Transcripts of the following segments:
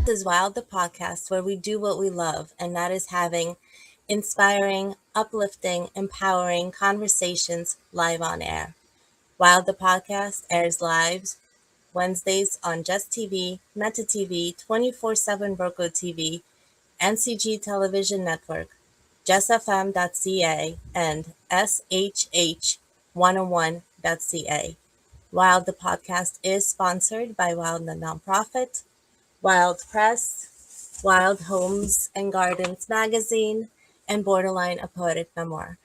This is Wild, the podcast where we do what we love, and that is having inspiring, uplifting, empowering conversations live on air. Wild, the podcast airs live Wednesdays on Just TV, Meta TV, 24/7 Roku TV, NCG Television Network, JessFM.ca, and SHH101.ca. Wild, the podcast is sponsored by Wild, the nonprofit, Wild Press, Wild Homes and Gardens Magazine, and Borderline, a Poetic Memoir.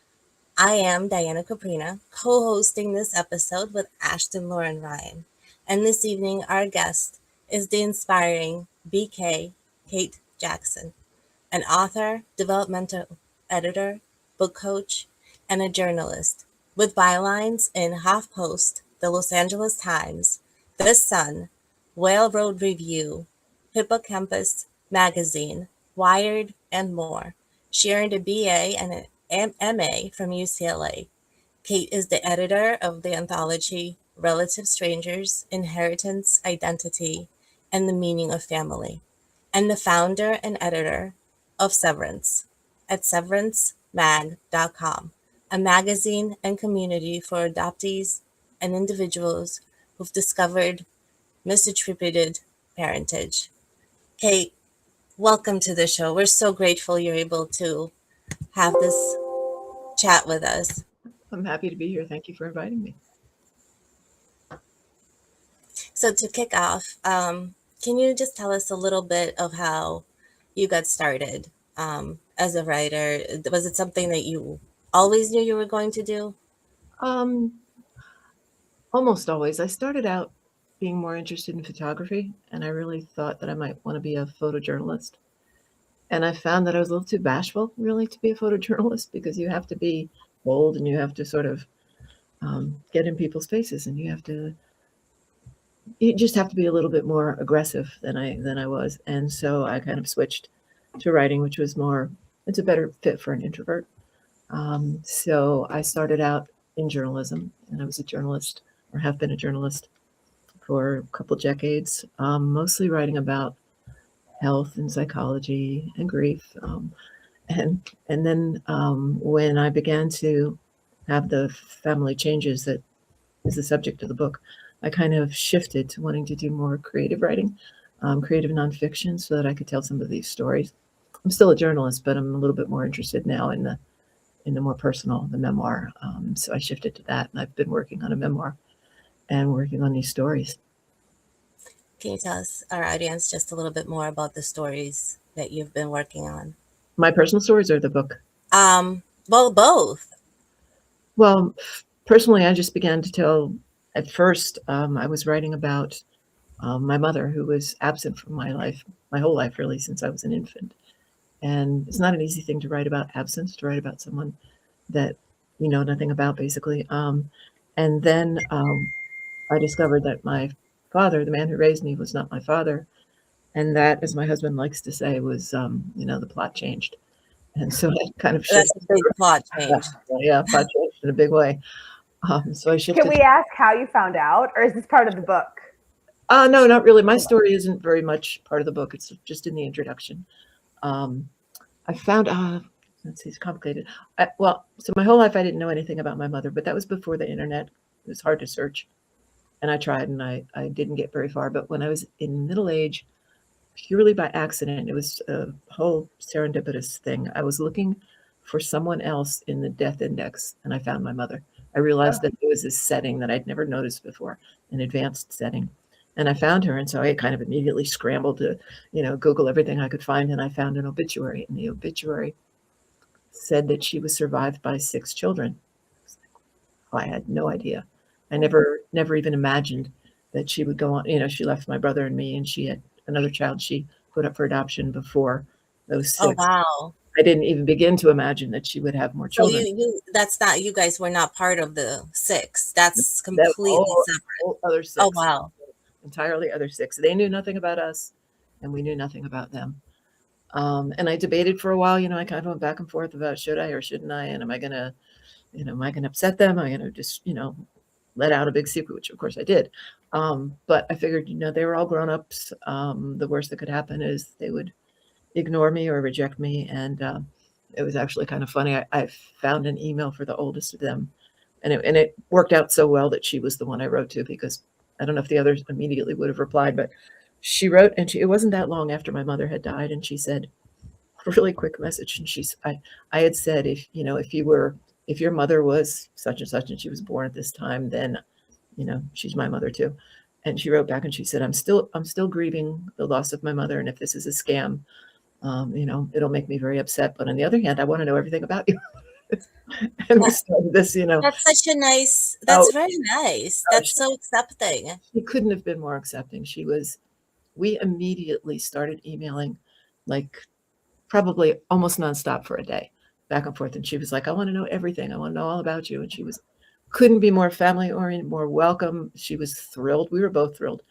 I am Diana Kouprina, co-hosting this episode with Ashton Lauren Ryan. And this evening, our guest is the inspiring BK Kate Jackson, an author, developmental editor, book coach, and a journalist with bylines in HuffPost, the Los Angeles Times, The Sun, Whale Road Review, Hippocampus Magazine, Wired, and more. She earned a BA and an MA from UCLA. Kate is the editor of the anthology Relative Strangers, Inheritance, Identity, and the Meaning of Family, and the founder and editor of Severance at severancemag.com, a magazine and community for adoptees and individuals who've discovered misattributed parentage. Kate, welcome to the show. We're so grateful you're able to have this chat with us. I'm happy to be here. Thank you for inviting me. So to kick off, can you just tell us a little bit of how you got started as a writer? Was it something that you always knew you were going to do? Almost always. I started out being more interested in photography, and I really thought that I might want to be a photojournalist. And I found that I was a little too bashful, really, to be a photojournalist, because you have to be bold and you have to sort of get in people's faces, and you just have to be a little bit more aggressive than I was. And so I kind of switched to writing, which was it's a better fit for an introvert. So I started out in journalism, and I was a journalist, or have been a journalist, for a couple decades, mostly writing about health and psychology and grief. And then when I began to have the family changes that is the subject of the book, I kind of shifted to wanting to do more creative writing, creative nonfiction, so that I could tell some of these stories. I'm still a journalist, but I'm a little bit more interested now in the more personal, the memoir. So I shifted to that, and I've been working on a memoir and working on these stories. Can you tell us, our audience, just a little bit more about the stories that you've been working on? My personal stories or the book? Well, both. Well, personally, I just began to tell. At first, I was writing about my mother, who was absent from my life, my whole life, really, since I was an infant. And it's not an easy thing to write about absence, to write about someone that you know nothing about, basically. And then I discovered that my father, the man who raised me, was not my father. And that, as my husband likes to say, was, the plot changed. And so I kind of shifted. That's a big plot change. Yeah, plot changed in a big way. So I shifted. Can we ask how you found out, or is this part of the book? No, not really. My story isn't very much part of the book. It's just in the introduction. I found, let's see, it's complicated. So my whole life I didn't know anything about my mother, but that was before the internet. It was hard to search. And I tried, and I didn't get very far. But when I was in middle age, purely by accident, it was a whole serendipitous thing. I was looking for someone else in the death index, and I found my mother. I realized that there was this setting that I'd never noticed before, an advanced setting. And I found her, and so I kind of immediately scrambled to, Google everything I could find, and I found an obituary. And the obituary said that she was survived by 6 children. I had no idea. I never even imagined that she would go on. She left my brother and me, and she had another child she put up for adoption before those 6. Oh, wow. I didn't even begin to imagine that she would have more children. So you guys were not part of the 6. That's completely separate. Other 6. Oh, wow. Entirely other 6. They knew nothing about us, and we knew nothing about them. And I debated for a while. I kind of went back and forth about should I or shouldn't I, and am I gonna upset them? Am I gonna just let out a big secret, which of course I did. But I figured, they were all grown-ups. The worst that could happen is they would ignore me or reject me. And it was actually kind of funny. I found an email for the oldest of them, and it worked out so well that she was the one I wrote to, because I don't know if the others immediately would have replied, but she wrote, and it wasn't that long after my mother had died, and she said a really quick message. And I had said, if your mother was such and such and she was born at this time, then she's my mother too. And she wrote back and she said, I'm still grieving the loss of my mother, and if this is a scam, it'll make me very upset. But on the other hand, I want to know everything about you. And we started this, That's such a nice, oh, that's very nice. oh, That's so accepting. she couldn't have been more accepting. We immediately started emailing, like probably almost nonstop for a day, back and forth. And she was like, I want to know everything. I want to know all about you. And she couldn't be more family oriented, more welcome. She was thrilled. We were both thrilled.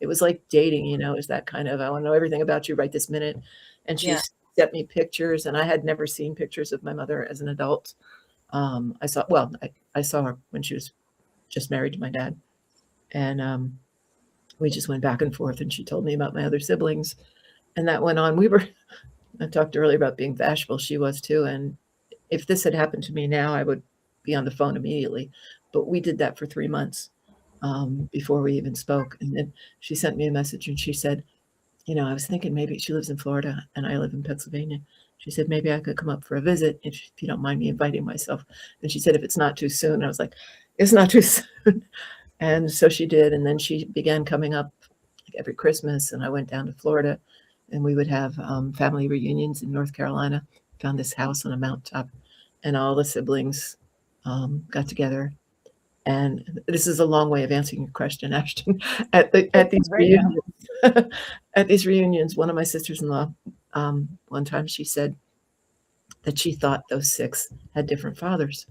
It was like dating, is that kind of, I want to know everything about you right this minute. And she Yeah. sent me pictures, and I had never seen pictures of my mother as an adult. I saw her when she was just married to my dad. And we just went back and forth, and she told me about my other siblings. And that went on. I talked earlier about being bashful. She was too. And if this had happened to me now, I would be on the phone immediately. But we did that for 3 months before we even spoke. And then she sent me a message, and she said, I was thinking maybe she lives in Florida and I live in Pennsylvania. She said, maybe I could come up for a visit if you don't mind me inviting myself. And she said, if it's not too soon. I was like, it's not too soon. And so she did. And then she began coming up like every Christmas. And I went down to Florida, and we would have family reunions in North Carolina. Found this house on a mountaintop, and all the siblings got together. And this is a long way of answering your question, Ashton. At these reunions, at these reunions, one of my sisters-in-law, one time she said that she thought those 6 had different fathers,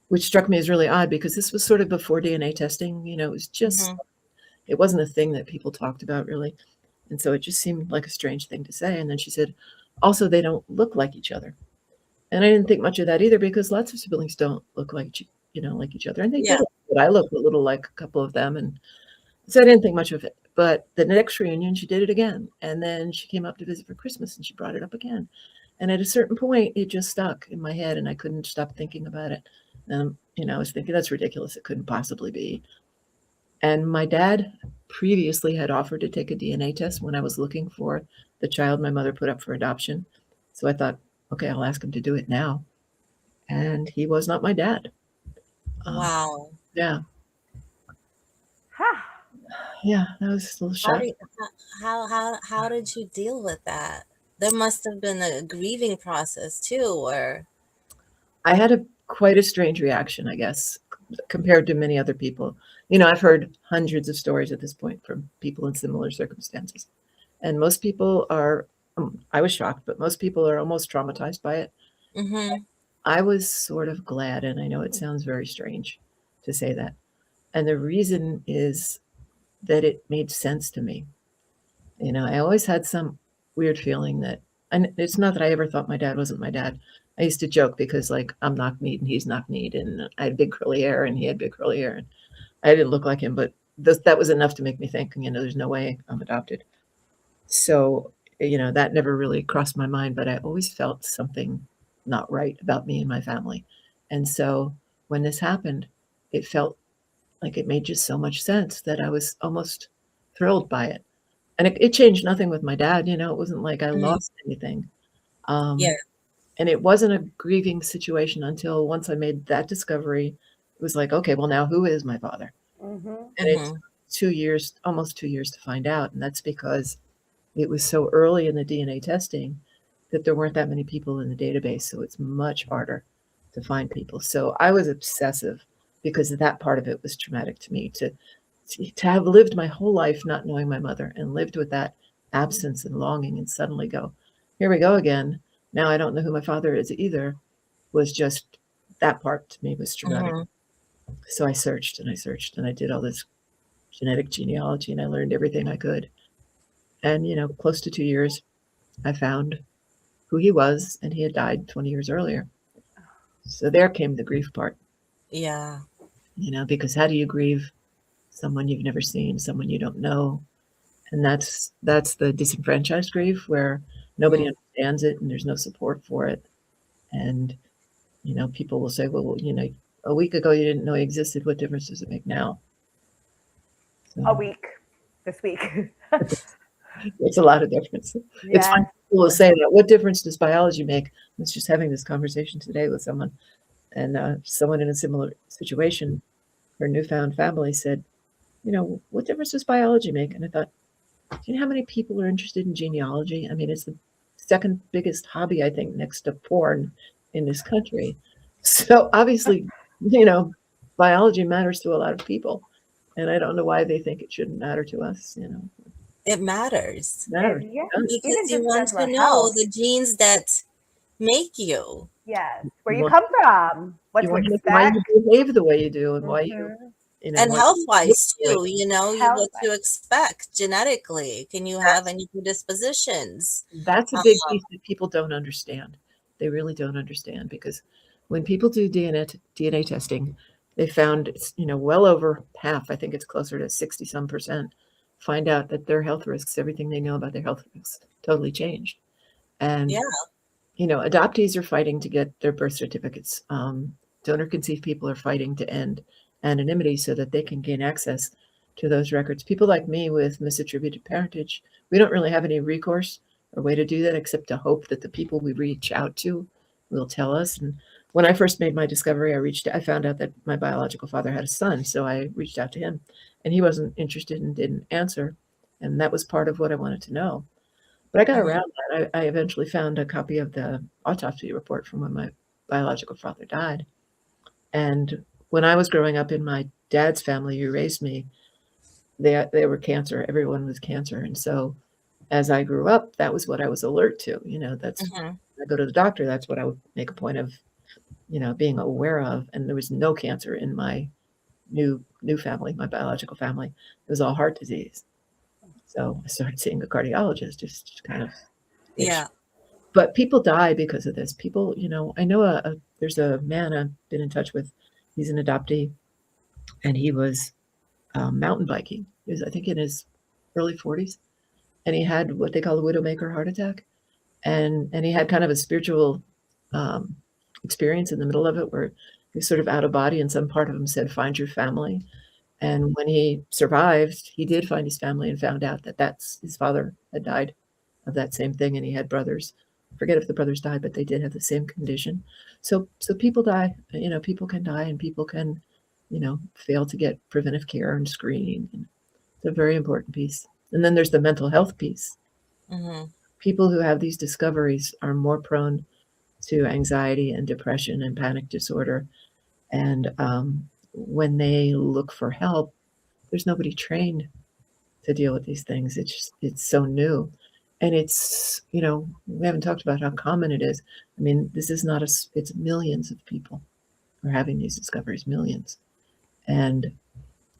which struck me as really odd, because this was sort of before DNA testing. It was just, it wasn't a thing that people talked about really. And so it just seemed like a strange thing to say. And then she said, also, they don't look like each other. And I didn't think much of that either, because lots of siblings don't look like each other. And they Yeah. did, but I look a little like a couple of them. And so I didn't think much of it. But the next reunion, she did it again. And then she came up to visit for Christmas, and she brought it up again. And at a certain point, it just stuck in my head, and I couldn't stop thinking about it. And, I was thinking, that's ridiculous. It couldn't possibly be. And my dad previously had offered to take a DNA test when I was looking for the child my mother put up for adoption. So I thought, okay, I'll ask him to do it now. And he was not my dad. Wow. Yeah. Yeah, that was a little How shocking. how did you deal with that? There must have been a grieving process too, or I had quite a strange reaction, I guess, compared to many other people. I've heard hundreds of stories at this point from people in similar circumstances. And most people are, I was shocked, but most people are almost traumatized by it. mm-hmm. I was sort of glad, and I know it sounds very strange to say that. And the reason is that it made sense to me. I always had some weird feeling that, and it's not that I ever thought my dad wasn't my dad. I used to joke because, like, I'm knock-kneed and he's knock-kneed, and I had big curly hair and he had big curly hair, and I didn't look like him, but that was enough to make me think, there's no way I'm adopted. So, that never really crossed my mind, but I always felt something not right about me and my family. And so when this happened, it felt like it made just so much sense that I was almost thrilled by it. And it changed nothing with my dad. It wasn't like I Mm-hmm. lost anything. Yeah. And it wasn't a grieving situation until once I made that discovery, it was like, okay, well, now who is my father? Mm-hmm. And it took 2 years, almost 2 years to find out. And that's because it was so early in the DNA testing that there weren't that many people in the database. So it's much harder to find people. So I was obsessive because that part of it was traumatic to me, to have lived my whole life not knowing my mother and lived with that absence and longing, and suddenly go, here we go again. Now I don't know who my father is either, was just, that part to me was traumatic. Mm-hmm. So I searched and I searched and I did all this genetic genealogy, and I learned everything I could. And, close to 2 years, I found who he was, and he had died 20 years earlier. So there came the grief part. Yeah. because how do you grieve someone you've never seen, someone you don't know? And that's the disenfranchised grief, where nobody understands it and there's no support for it. And people will say, well, a week ago you didn't know he existed. What difference does it make now? A week. This week. It's a lot of difference. It's Yes. funny people will say that. What difference does biology make? I was just having this conversation today with someone, and someone in a similar situation, her newfound family said, what difference does biology make? And I thought, do you know how many people are interested in genealogy? I mean, it's the second biggest hobby, I think, next to porn in this country. So obviously, biology matters to a lot of people. And I don't know why they think it shouldn't matter to us, It matters. matters. Yeah. Because Even you just want about to know health. the genes that make you. Yes. Where You you want- come from. What You to want to know why expect. you behave the way you do, and why Mhm. And what health-wise you too, what Health-wise. to expect genetically. Can you have any predispositions? That's a Um, big piece that people don't understand. They really don't understand, because when people do DNA testing, they found it's, well over half, I think it's closer to 60 some percent, find out that their health risks, everything they know about their health risks, totally changed. And, Yeah. adoptees are fighting to get their birth certificates. Donor conceived people are fighting to end anonymity so that they can gain access to those records. People like me with misattributed parentage, we don't really have any recourse or way to do that except to hope that the people we reach out to will tell us. And when I first made my discovery, I found out that my biological father had a son, so I reached out to him, and he wasn't interested and didn't answer. And that was part of what I wanted to know. But I got Mhm. around that. I eventually found a copy of the autopsy report from when my biological father died. And when I was growing up in my dad's family who raised me, they were cancer. Everyone was cancer. And so as I grew up, that was what I was alert to. That's Mhm. when I go to the doctor, that's what I would make a point of, being aware of. And there was no cancer in my new family, my biological family. It was all heart disease. So I started seeing a cardiologist, just kind of itch. Yeah. But people die because of this. People, I know there's a man I've been in touch with. He's an adoptee, and he was mountain biking. He was, I think, in his early 40s, and he had what they call a widowmaker heart attack, and he had kind of a spiritual um, experience in the middle of it, where he was sort of out of body, and some part of him said, "Find your family." And when he survived, he did find his family and found out that that's his father had died of that same thing, and he had brothers. Forget if the brothers died, but they did have the same condition. So people die. People can die, and people can, fail to get preventive care and screening. And it's a very important piece. And then there's the mental health piece. Mhm. People who have these discoveries are more prone to anxiety and depression and panic disorder. And when they look for help, there's nobody trained to deal with these things. It's so new. And it's, we haven't talked about how common it is. I mean, this is not it's millions of people are having these discoveries, millions. And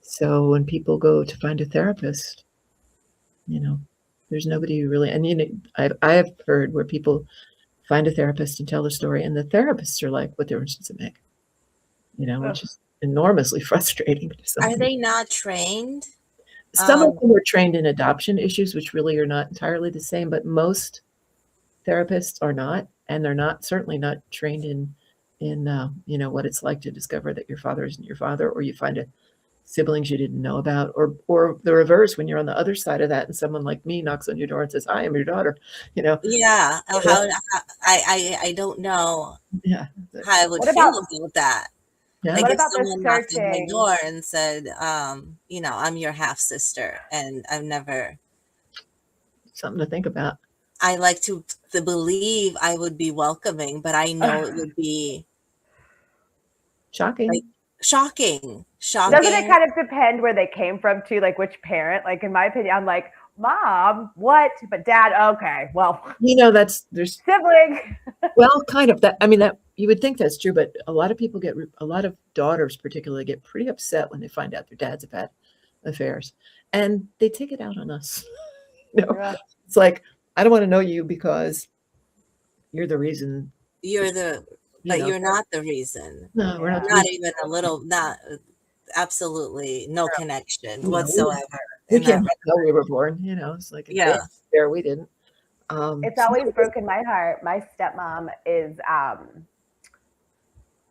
so when people go to find a therapist, there's nobody who really, and I have heard where people find a therapist and tell the story, and the therapists are like, what difference does it make? Which is enormously frustrating to some Are people. they not trained? Some of them were trained in adoption issues, which really are not entirely the same, but most therapists are not, and they're certainly not trained in what it's like to discover that your father isn't your father, or you find siblings you didn't know about, or the reverse, when you're on the other side of that and someone like me knocks on your door and says, "I am your daughter," Yeah. I don't know yeah, how I would What feel about about that. yeah. Like what if about the someone knocked on my searching? door and said, I'm your half sister, and Something to think about. I like to believe I would be welcoming, but I know it would be like Shocking. shocking, Doesn't it shocking. kind of depend where they came from too? Like which parent? Like in my opinion, I'm like, mom, what? But dad, okay, well, There's sibling. well, kind of that. I mean, that you would think that's true, but a lot of people a lot of daughters particularly get pretty upset when they find out their dads have had affairs, and they take it out on us. Yeah. It's like, I don't want to know you because you're the reason. You're the, You but know, you're not the reason. no, we're not the Not reason. even a little. Not. absolutely no connection You know, whatsoever we in that. can't tell we were born, you know, it's like if they Yeah. there, we didn't. It's So always broken my heart. My stepmom is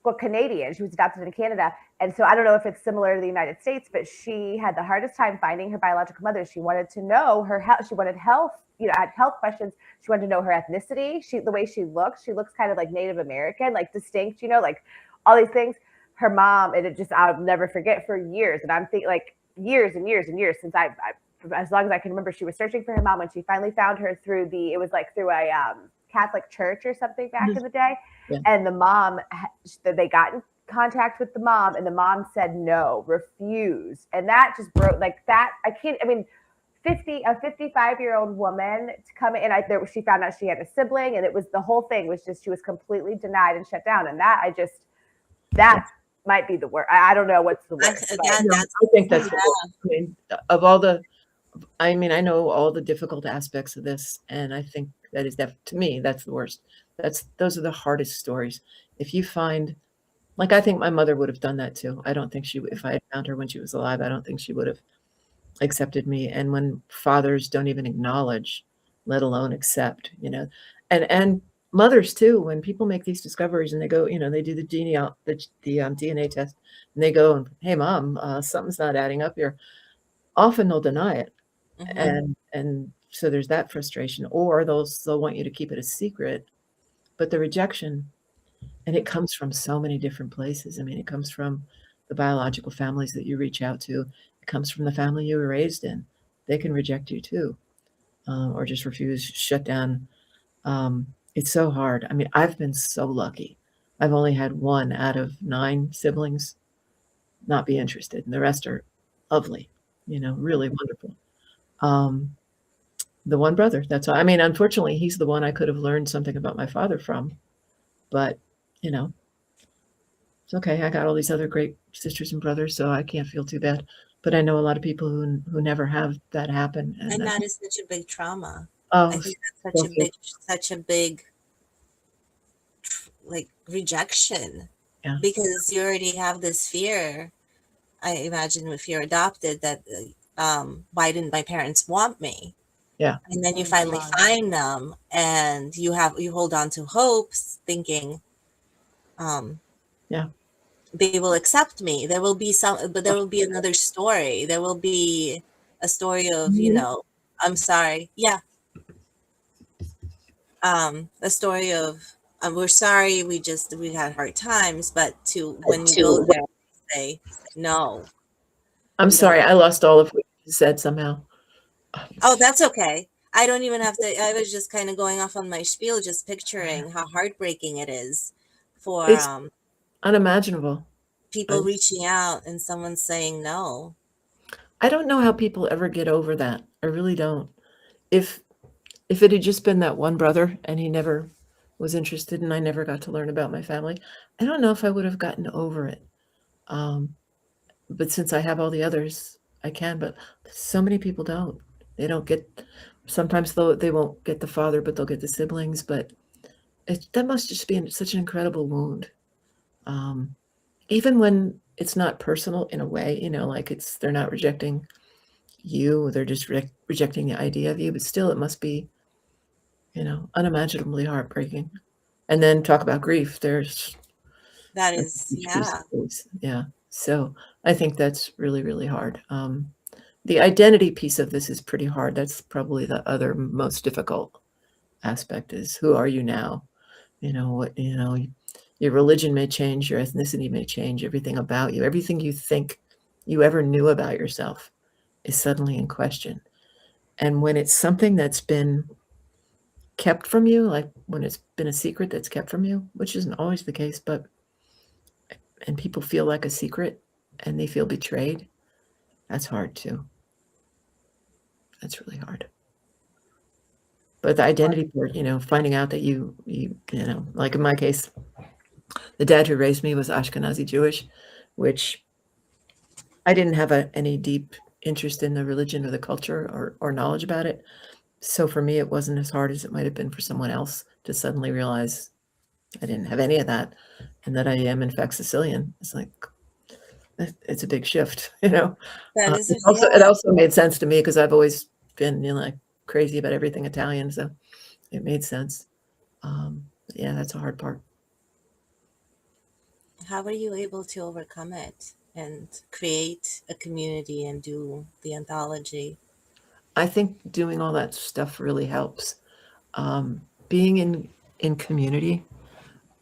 well, Canadian. She was adopted in Canada. And so I don't know if it's similar to the United States, but she had the hardest time finding her biological mother. She wanted to know her health. She wanted health, had health questions. She wanted to know her ethnicity. The way she looks kind of like Native American, like distinct, like all these things. Her mom, and it just, I'll never forget for years. And I'm thinking like years and years and years since as long as I can remember, she was searching for her mom when she finally found her through it was like through a Catholic church or something back in the day. Yeah. And the mom, they got in contact with the mom, and the mom said no, refuse. And that just broke like that. I can't, I mean, a 55-year-old woman to come in, she found out she had a sibling, and it was the whole thing was just, she was completely denied and shut down. And that might be the worst. I don't know what's the worst. Again, I think that's the worst. I mean, of all the, I know all the difficult aspects of this, and I think that is to me, that's the worst. Those are the hardest stories. If you find, like, I think my mother would have done that too. I don't think if I had found her when she was alive, I don't think she would have accepted me. And when fathers don't even acknowledge, let alone accept, and mothers too, when people make these discoveries and they go, they do the DNA test, and they go, hey mom, something's not adding up here. Often they'll deny it. And so there's that frustration, or they'll want you to keep it a secret. But the rejection, and it comes from so many different places. I mean, it comes from the biological families that you reach out to. It comes from the family you were raised in. They can reject you too, or just refuse, shut down. It's so hard. I mean, I've been so lucky. I've only had 1 out of 9 siblings not be interested, and the rest are lovely, really wonderful. The one brother, that's all. I mean, unfortunately, he's the one I could have learned something about my father from, but it's okay. I got all these other great sisters and brothers, so I can't feel too bad. But I know a lot of people who never have that happen, and that is such a big trauma. Oh, I think that's such a big like rejection. Yeah. Because you already have this fear. I imagine if you're adopted that why didn't my parents want me? Yeah. And then you finally find them, and you hold on to hopes, thinking Yeah. they will accept me. There will be but there will be another story. There will be a story of, I'm sorry. Yeah. A story of, we're sorry, we had hard times, but when you go there, say no. I'm sorry, I lost all of what you said somehow. Oh, that's okay. I don't even have to. I was just kind of going off on my spiel, just picturing how heartbreaking it is for It's unimaginable. people reaching out and someone saying no. I don't know how people ever get over that. I really don't. If it had just been that one brother and he never was interested and I never got to learn about my family, I don't know if I would have gotten over it. But since I have all the others, I can. But so many people don't. They don't get. Sometimes they won't get the father, but they'll get the siblings. But that must just be such an incredible wound. Even when it's not personal in a way, like they're not rejecting you, they're just rejecting the idea of you. But still, it must be, unimaginably heartbreaking. And then talk about grief. That is, yeah. So I think that's really, really hard. The identity piece of this is pretty hard. That's probably the other most difficult aspect is, who are you now? Your religion may change, your ethnicity may change, everything about you, everything you think you ever knew about yourself is suddenly in question. And when it's something that's been kept from you, like when it's been a secret that's kept from you, which isn't always the case, and people feel like a secret and they feel betrayed, that's hard too. That's really hard. But the identity part, finding out that you like in my case, the dad who raised me was Ashkenazi Jewish, which I didn't have any deep interest in the religion or the culture or knowledge about it. So for me, it wasn't as hard as it might have been for someone else to suddenly realize I didn't have any of that and that I am in fact Sicilian. It's like, it's a big shift, you know. That is, It yeah. also made sense to me because I've always been, you know, like crazy about everything Italian, so it made sense. Yeah, that's a hard part. How were you able to overcome it and create a community and do the anthology? I think doing all that stuff really helps. Being in community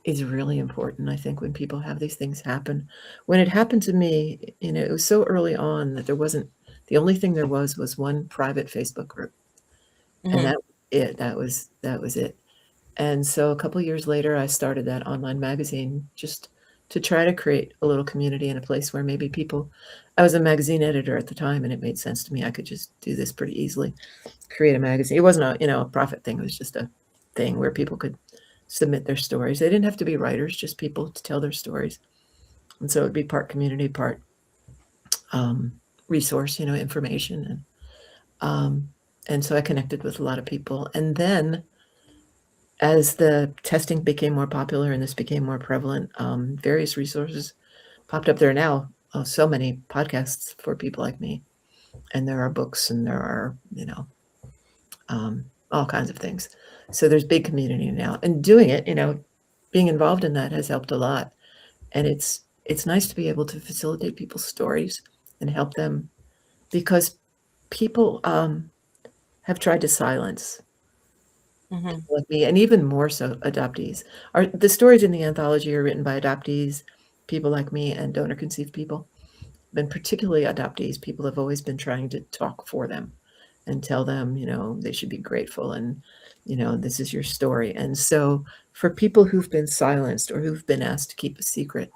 is really important. I think when people have these things happen, when it happened to me, you know, it was so early on that there wasn't, the only thing there was one private Facebook group, and Hmm. that was it. And so a couple years later, I started that online magazine just to try to create a little community in a place where maybe people, I was a magazine editor at the time, and it made sense to me. I could just do this pretty easily, create a magazine. It wasn't a, you know, a profit thing. It was just a thing where people could submit their stories. They didn't have to be writers, just people to tell their stories. And so it'd be part community, part um, resource, you know, information. Um, and so I connected with a lot of people. And then as the testing became more popular and this became more prevalent, various resources popped up. There are now so many podcasts for people like me, and there are books, and there are, you know, all kinds of things. So there's big community now, and doing it, you know, being involved in that has helped a lot. And it's nice to be able to facilitate people's stories and help them, because people have tried to silence Hmm. people like me, and even more so adoptees. Are the stories in the anthology are written by adoptees, people like me, and donor conceived people. And particularly adoptees, people have always been trying to talk for them and tell them, you know, they should be grateful, and, you know, this is your story. And so for people who've been silenced or who've been asked to keep a secret,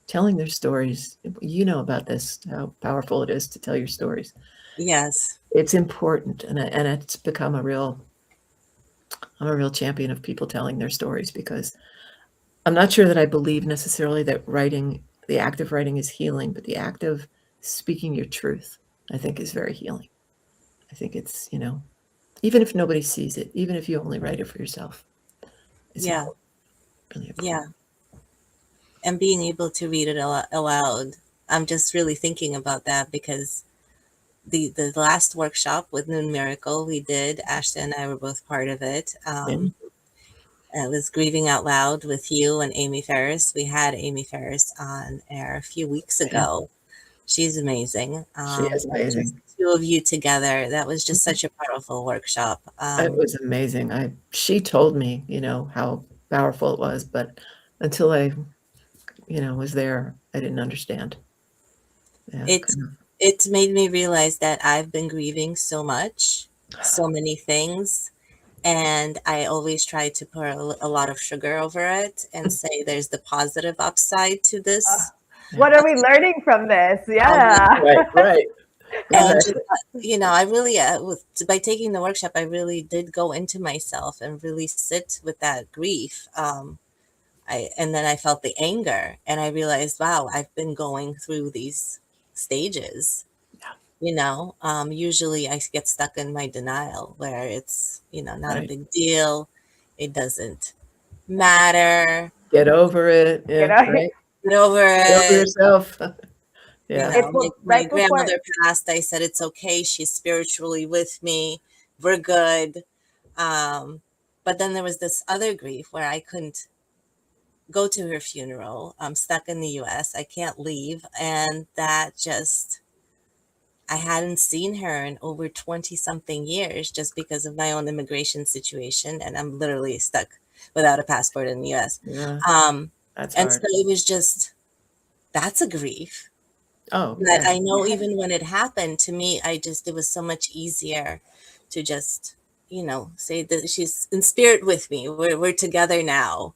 telling their stories, you know about this, how powerful it is to tell your stories. Yes. It's important, and it's become I'm a real champion of people telling their stories, because I'm not sure that I believe necessarily that writing, the act of writing, is healing, but the act of speaking your truth, I think, is very healing. I think it's, you know, even if nobody sees it, even if you only write it for yourself, it's Yeah. important, really important. Yeah. And being able to read it aloud. I'm just really thinking about that because the last workshop with Noon Miracle we did, Ashton and I were both part of it. Yeah, It was Grieving Out Loud with you and Amy Ferris. We had Amy Ferris on air a few weeks yeah, ago. She's amazing. she is But just amazing. the two of you together, that was just such a powerful workshop. It was amazing. She told me, you know, how powerful it was, but until I, you know, was there, I didn't understand. Yeah, It kind it made me realize that I've been grieving so much, so many things, and I always try to put a lot of sugar over it and of. say there's the positive upside to Uh, this. Yeah. what are we learning from this? Um, Yeah. Right, right, and just, exactly. I really, by taking the workshop, I really did go into myself and really sit with that grief. And then I felt the anger, and I realized, wow, I've been going through these stages. Yeah, Usually I get stuck in my denial where it's, not a right. big deal. It doesn't matter. Get over it. You Yeah, know, right. Get over Get over it. yourself. Yeah, it's My right before. grandmother passed. I said, it's okay. She's spiritually with me. We're good. Um, but then there was this other grief where I couldn't go to her funeral. I'm stuck in the US. I can't leave. And that just, I hadn't seen her in over 20 something years just because of my own immigration situation. And I'm literally stuck without a passport in the US. yeah, Um, that's and so hard. it was just, that's a grief. Oh, But yeah, I know even when it happened to me, it was so much easier to just, say that she's in spirit with me. We're together now.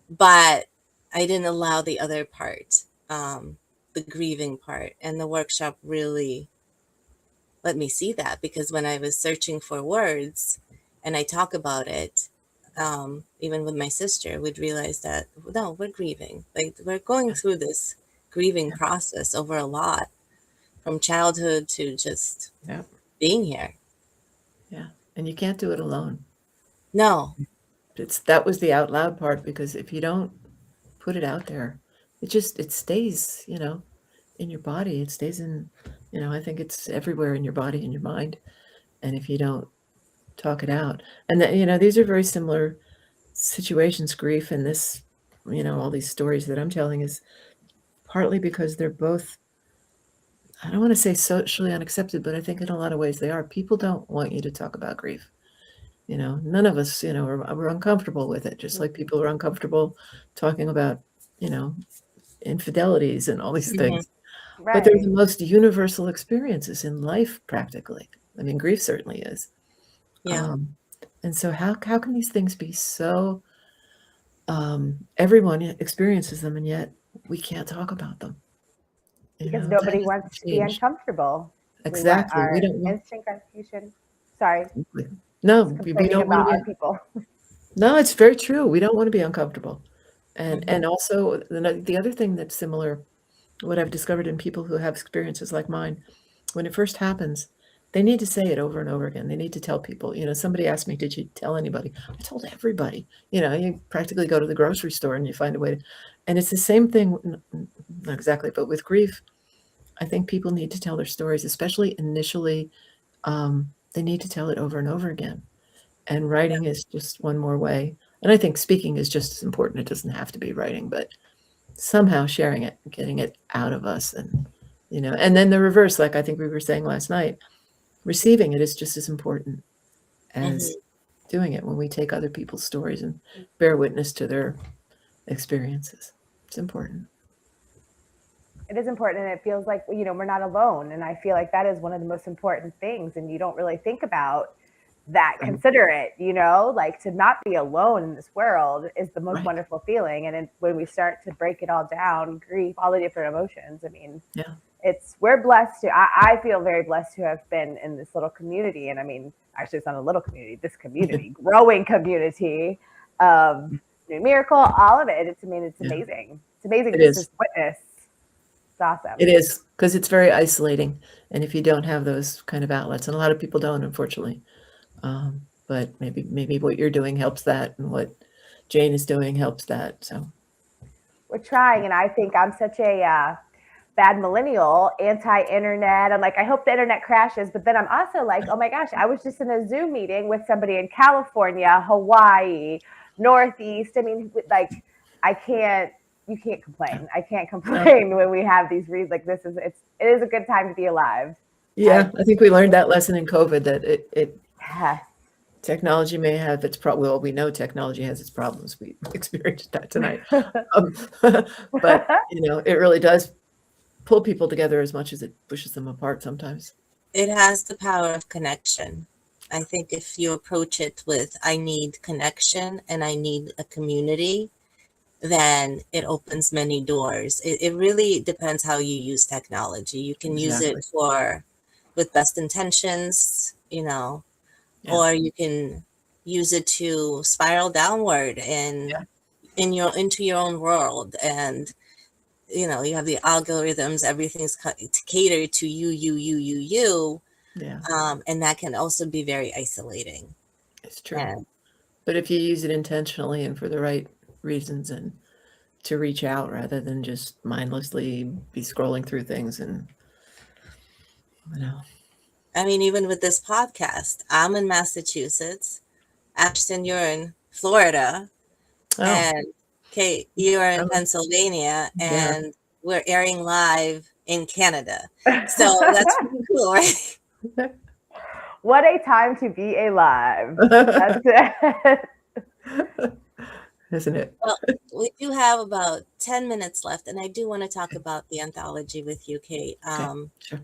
But I didn't allow the other part, the grieving part. And the workshop really let me see that because when I was searching for words and I talk about it, even with my sister, we'd realize that no, we're grieving. Like we're going through this grieving yeah, process over a lot from childhood to just yeah, being here. yeah. And you can't do it alone. No, That was the out loud part, because if you don't put it out there, it stays, you know, in your body. It stays in, I think it's everywhere in your body and your mind. And if you don't talk it out, and that, these are very similar situations, grief and this, all these stories that I'm telling is partly because they're both, I don't want to say socially unaccepted, but I think in a lot of ways they are. People don't want you to talk about grief. None of us, we're uncomfortable with it, just like people are uncomfortable talking about, you know, infidelities and all these Mhm. things. But they're Right. the most universal experiences in life, practically. I mean, grief certainly is. Yeah. And so how can these things be so everyone experiences them, and yet we can't talk about them? Because That nobody has wants to to be change. uncomfortable. We want Exactly. We our don't want. instant gratification. Sorry, No, just we complaining don't want to about be. our people. No, it's very true. We don't want to be uncomfortable. And Mhm. and also the other thing that's similar, what I've discovered in people who have experiences like mine, when it first happens, they need to say it over and over again. They need to tell people. Somebody asked me, "Did you tell anybody?" I told everybody. You practically go to the grocery store and you find a way to, and it's the same thing, not exactly, but with grief, I think people need to tell their stories, especially initially. They need to tell it over and over again. And writing is just one more way. And I think speaking is just as important. It doesn't have to be writing, but somehow sharing it, getting it out of us, and then the reverse, like I think we were saying last night, receiving it is just as important as Mhm. doing it when we take other people's stories and bear witness to their experiences. It's important. It is important, and it feels like we're not alone, and I feel like that is one of the most important things, and you don't really think about that. Right. Consider it, like to not be alone in this world is the most Right. wonderful feeling. And when we start to break it all down, grief, all the different emotions, I mean, Yeah. we're blessed to, I feel very blessed to have been in this little community. And I mean, actually it's not a little community, this community, growing community of New Miracle, all of it. It's Yeah. amazing. It's amazing It just is. to witness. It's awesome. It is, because it's very isolating. And if you don't have those kind of outlets, and a lot of people don't, unfortunately, but maybe what you're doing helps that, and what Jane is doing helps that. So We're trying, and I think I'm such a bad millennial, anti-internet. I'm like, I hope the internet crashes, but then I'm also like, oh my gosh, I was just in a Zoom meeting with somebody in California, Hawaii, Northeast. I mean, like, I can't. You can't complain. I can't no. complain when we have these reads like this. It is a good time to be alive. Yeah, I think we learned that lesson in COVID, that it Yes. technology may have its well, we know technology has its problems. We experienced that tonight. Um, but it really does pull people together as much as it pushes them apart sometimes. It has the power of connection. I think if you approach it with, I need connection and I need a community, then it opens many doors. It really depends how you use technology. You can use Exactly. it with best intentions, Yeah. or you can use it to spiral downward and Yeah. into your own world. And you have the algorithms, everything's catered to you, Yeah. and that can also be very isolating. It's true. And But if you use it intentionally and for the right reasons, and to reach out rather than just mindlessly be scrolling through things, and you know. I mean, even with this podcast, I'm in Massachusetts, Ashton, you're in Florida, Oh, and Kate, you're in oh, Pennsylvania, yeah. and we're airing live in Canada. So that's pretty cool, right? What a time to be alive. That's it. Isn't it? Well, we do have about 10 minutes left, and I do want to talk about the anthology with you, Kate. Okay, sure.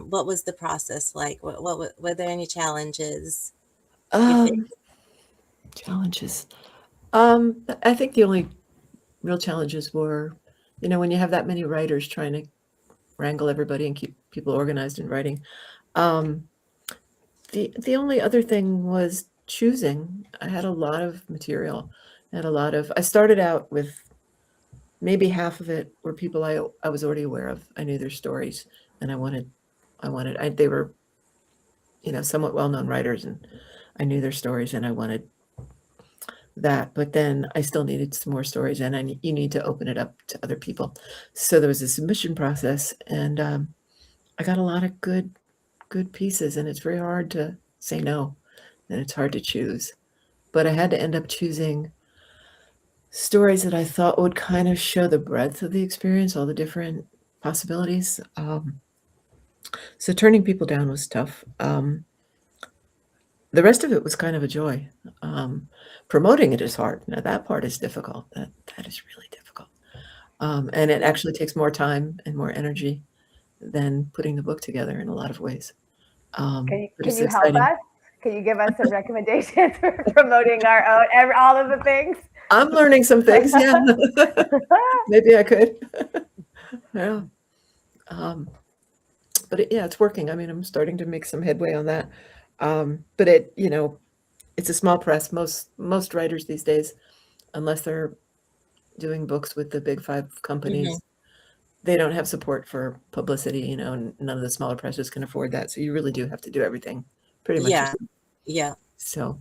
What was the process like? What were there any challenges you faced? Um, Challenges. I think the only real challenges were, when you have that many writers trying to wrangle everybody and keep people organized in writing. Um, the only other thing was choosing. I had a lot of material, and I started out with maybe half of it were people I was already aware of. I knew their stories, and they were, somewhat well-known writers, and I knew their stories, and I wanted that, but then I still needed some more stories, and you need to open it up to other people. So there was a submission process, and I got a lot of good pieces, and it's very hard to say no, and it's hard to choose. But I had to end up choosing stories that I thought would kind of show the breadth of the experience, all the different possibilities. So turning people down was tough. The rest of it was kind of a joy. Promoting it is hard. Now that part is difficult. That is really difficult. And it Yeah. actually takes more time and more energy than putting the book together in a lot of ways. But Can it's you help exciting. us? Can you give us some recommendations for promoting our own all of the things? I'm learning some things. Yeah, maybe I could. Yeah. Um, but yeah, it's working. I mean, I'm starting to make some headway on that. But it's a small press. Most writers these days, unless they're doing books with the big five Hmm. companies, they don't have support for publicity. And none of the smaller presses can afford that. So you really do have to do everything pretty much Yeah. yourself. Yeah. So,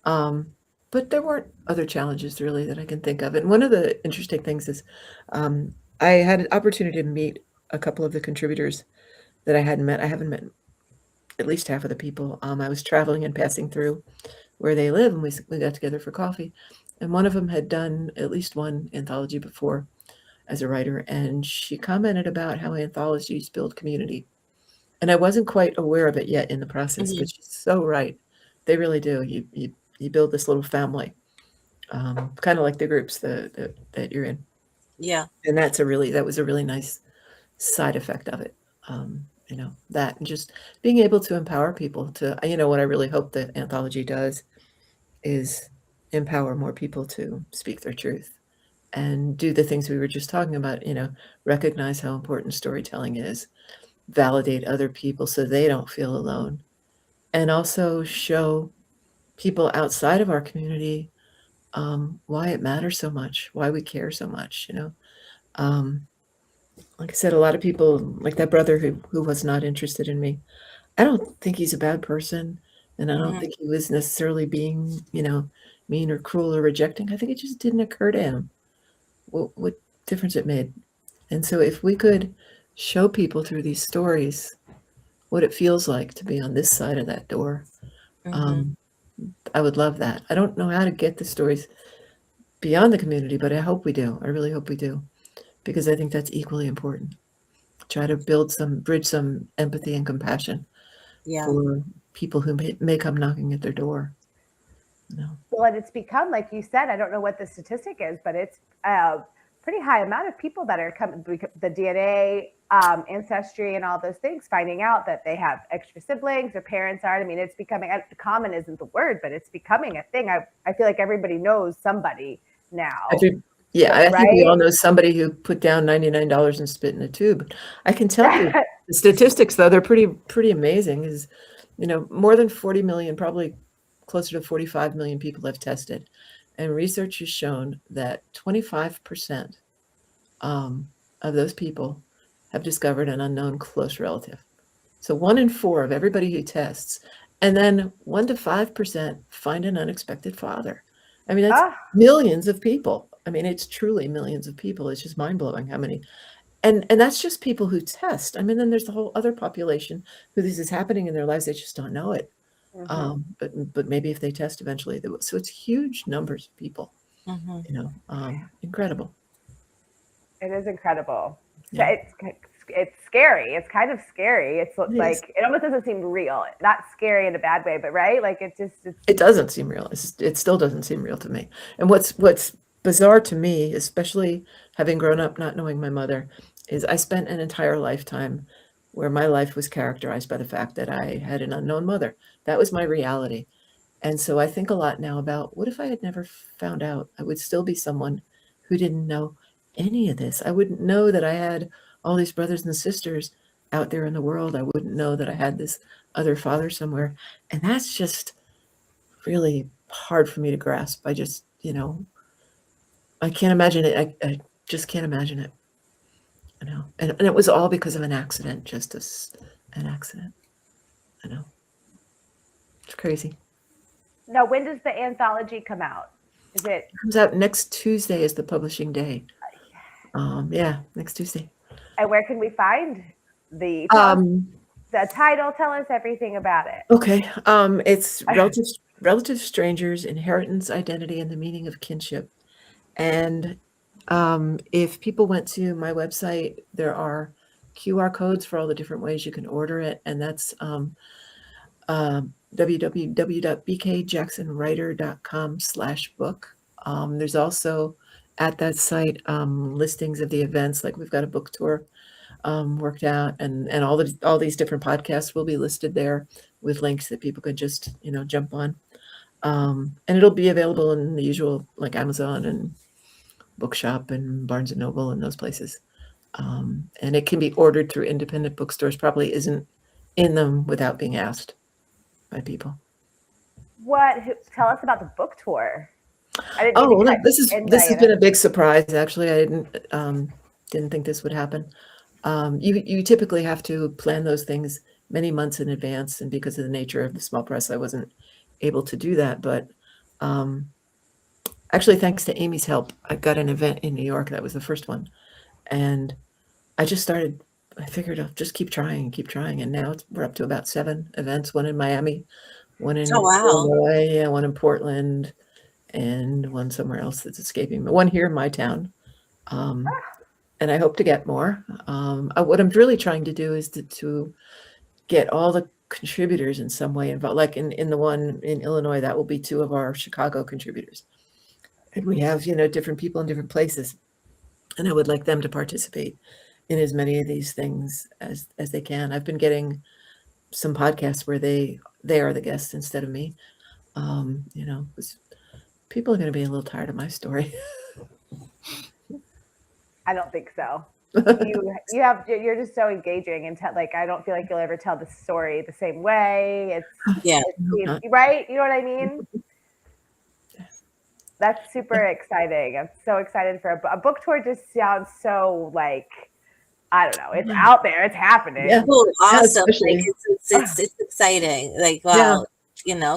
um, but there weren't other challenges really that I can think of. And one of the interesting things is, I had an opportunity to meet a couple of the contributors that I hadn't met. I haven't met at least half of the people. I was traveling and passing through where they live, and we got together for coffee. And one of them had done at least one anthology before as a writer, and she commented about how anthologies build community. And I wasn't quite aware of it yet in the process, Hmm. but she's so right. They really do. You build this little family, kind of like the groups that you're in, Yeah. and that was a really nice side effect of it. That and just being able to empower people to, what I really hope the anthology does is empower more people to speak their truth and do the things we were just talking about, recognize how important storytelling is, validate other people so they don't feel alone, and also show people outside of our community why it matters so much, why we care so much. Um, like I said, a lot of people, like that brother who was not interested in me, I don't think he's a bad person, and I don't Hmm. think he was necessarily being, mean or cruel or rejecting. I think it just didn't occur to him what difference it made. And so if we could show people through these stories what it feels like to be on this side of that door, Hmm. um, I would love that. I don't know how to get the stories beyond the community, but I hope we do. I really hope we do, because I think that's equally important. Try to bridge some empathy and compassion Yeah. for people who may come knocking at their door. You know. Well, and it's become, like you said, I don't know what the statistic is, but it's a pretty high amount of people that are coming, the DNA, ancestry, and all those things, finding out that they have extra siblings, their parents aren't. I mean, it's becoming, common isn't the word, but it's becoming a thing. I feel like everybody knows somebody I now, think, yeah, I think we right? all know somebody who put down $99 and spit in a tube. I can tell you the statistics, though, they're pretty amazing. Is more than 40 million, probably closer to 45 million people have tested, and research has shown that 25% of those people have discovered an unknown close relative. So 1 in 4 of everybody who tests, and then 1 to 5% find an unexpected father. I mean, that's Ah, millions of people. I mean, it's truly millions of people. It's just mind blowing how many. And that's just people who test. I mean, then there's the whole other population who this is happening in their lives. They just don't know it. mhm. But maybe if they test eventually, they will. So it's huge numbers of people. Hmm. Incredible. It is incredible. So Yeah, it's scary. It's kind of scary. It's it is. like it almost doesn't seem real. Not scary in a bad way, but right? Like it's It doesn't seem real. It still doesn't seem real to me. And what's bizarre to me, especially having grown up not knowing my mother, is I spent an entire lifetime where my life was characterized by the fact that I had an unknown mother. That was my reality. And so I think a lot now about what if I had never found out? I would still be someone who didn't know any of this. I wouldn't know that I had all these brothers and sisters out there in the world. I wouldn't know that I had this other father somewhere. And that's just really hard for me to grasp. I can't imagine it. I just can't imagine it. And it was all because of an accident, an accident. I know. It's crazy. now when does the anthology come out? Is it? Comes out next Tuesday is the publishing day. Yeah, next Tuesday. And where can we find the title? Tell us everything about it. Okay. It's relative strangers, inheritance, identity, and the meaning of kinship. And if people went to my website, there are QR codes for all the different ways you can order it, and that's www.bkjacksonwriter.com/book. There's also at that site listings of the events, like we've got a book tour worked out, and all these different podcasts will be listed there with links that people could just jump on. And it'll be available in the usual like Amazon and Bookshop and Barnes and Noble and those places. And it can be ordered through independent bookstores. Probably isn't in them without being asked by people. Tell us about the book tour. This has been a big surprise. Actually, I didn't think this would happen. You typically have to plan those things many months in advance, and because of the nature of the small press, I wasn't able to do that. But actually, thanks to Amy's help, I got an event in New York. That was the first one, and I figured I'll just keep trying, and now we're up to about 7 events. One in Miami, one in Illinois, one in Portland, and one somewhere else that's escaping me. One here in my town. And I hope to get more. What I'm really trying to do is to get all the contributors in some way involved. Like in the one in Illinois, that will be 2 of our Chicago contributors. And we have, different people in different places. And I would like them to participate in as many of these things as they can. I've been getting some podcasts where they are the guests instead of me. People are going to be a little tired of my story. I don't think so. You're just so engaging, and I don't feel like you'll ever tell the story the same way. It's right. You know what I mean? That's super exciting. I'm so excited for a book tour. Just sounds so like, I don't know. It's out there. It's happening. Yeah. Cool. Awesome. It's exciting. Like, wow.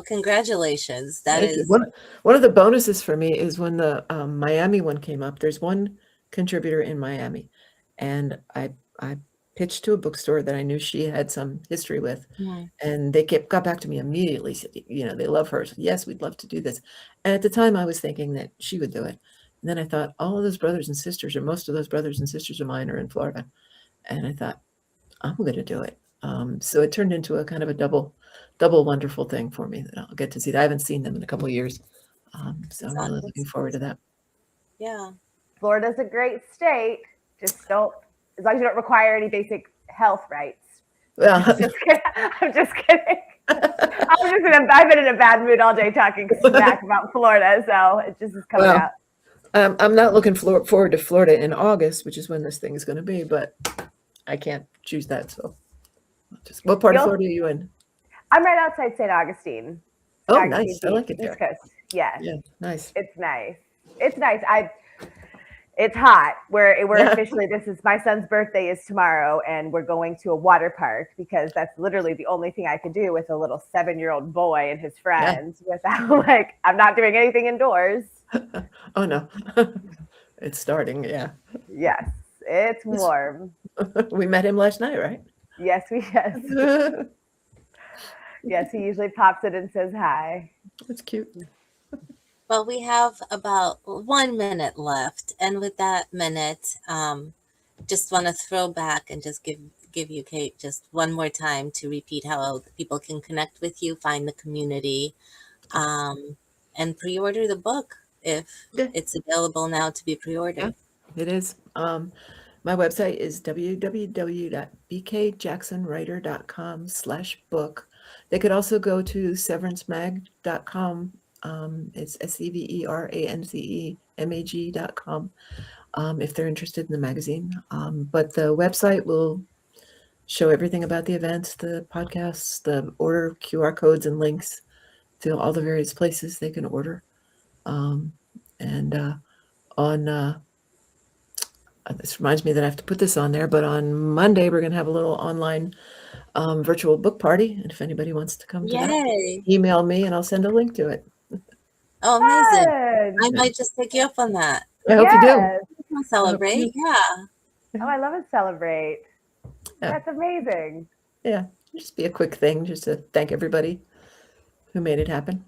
Congratulations. That is one of the bonuses for me is when the Miami one came up. There's one contributor in Miami, and I pitched to a bookstore that I knew she had some history with, and they got back to me immediately. Said, they love her. Said, yes, we'd love to do this. And at the time, I was thinking that she would do it. And then I thought, all of those brothers and sisters, or most of those brothers and sisters of mine, are in Florida. And I thought, I'm going to do it. So it turned into a kind of a double wonderful thing for me that I'll get to see. I haven't seen them in a couple of years. So I'm really looking forward to that. Yeah. Florida's a great state. Just as long as you don't require any basic health rights. Well, I'm just kidding. I've been in a bad mood all day talking smack about Florida, so it just is coming out. I'm not looking forward to Florida in August, which is when this thing is going to be, but I can't choose that. So, what part of Florida are you in? I'm right outside St. Augustine. Oh, nice. I like it there. East Coast. Yeah. Yeah, nice. It's nice. It's hot. We're officially, my son's birthday is tomorrow, and we're going to a water park because that's literally the only thing I could do with a little 7-year-old boy and his friends without I'm not doing anything indoors. Oh no. It's starting, yeah. Yes, it's warm. We met him last night, right? Yes. Yes, he usually pops in and says hi. That's cute. Well, we have about 1 minute left, and with that minute, just want to throw back and just give you, Kate, just one more time to repeat how people can connect with you, find the community, and pre-order the book if it's available now to be pre-ordered. Yeah, it is. My website is www.bkjacksonwriter.com/book. They could also go to severancemag.com. It's SEVERANCEMAG.com if they're interested in the magazine. But the website will show everything about the events, the podcasts, the order QR codes and links to all the various places they can order. This reminds me that I have to put this on there, but on Monday, we're going to have a little online virtual book party. And if anybody wants to come to that, email me and I'll send a link to it. Oh, amazing. Fun. I might just take you up on that. I hope you do. Yes. We'll celebrate. Yeah. Oh, I love it. Celebrate. Yeah. That's amazing. Yeah, just be a quick thing, just to thank everybody who made it happen.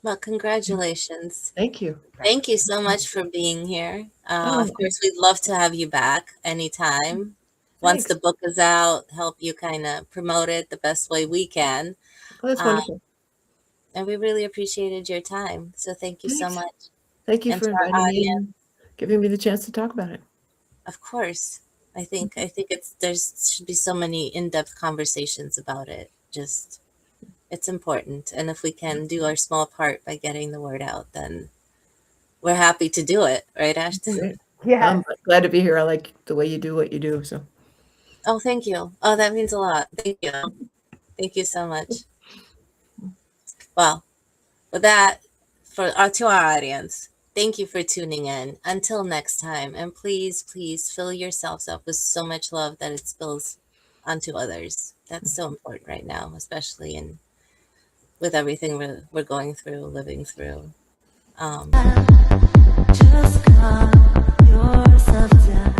Well, congratulations. Thank you. Thank you so much for being here. Oh, Of course, we'd love to have you back anytime. Once thanks. the book is out, help you kind of promote it the best way we can. Oh, that's wonderful. And we really appreciated your time. So thank you so Thanks. much. Thank you And for to our inviting me audience, and giving me the chance to talk about it. of course. I think there's should be so many in-depth conversations about it. Just it's important. And if we can do our small part by getting the word out, then we're happy to do it, right, Ashton? Great. Yes. I'm glad to be here. I like the way you do what you do. So Oh, thank you. Oh, that means a lot. Thank you. Thank you so much. Well, with that, to our audience, thank you for tuning in. Until next time, and please, please fill yourselves up with so much love that it spills onto others. That's so important right now, especially with everything we're going through, living through. Just calm yourself down.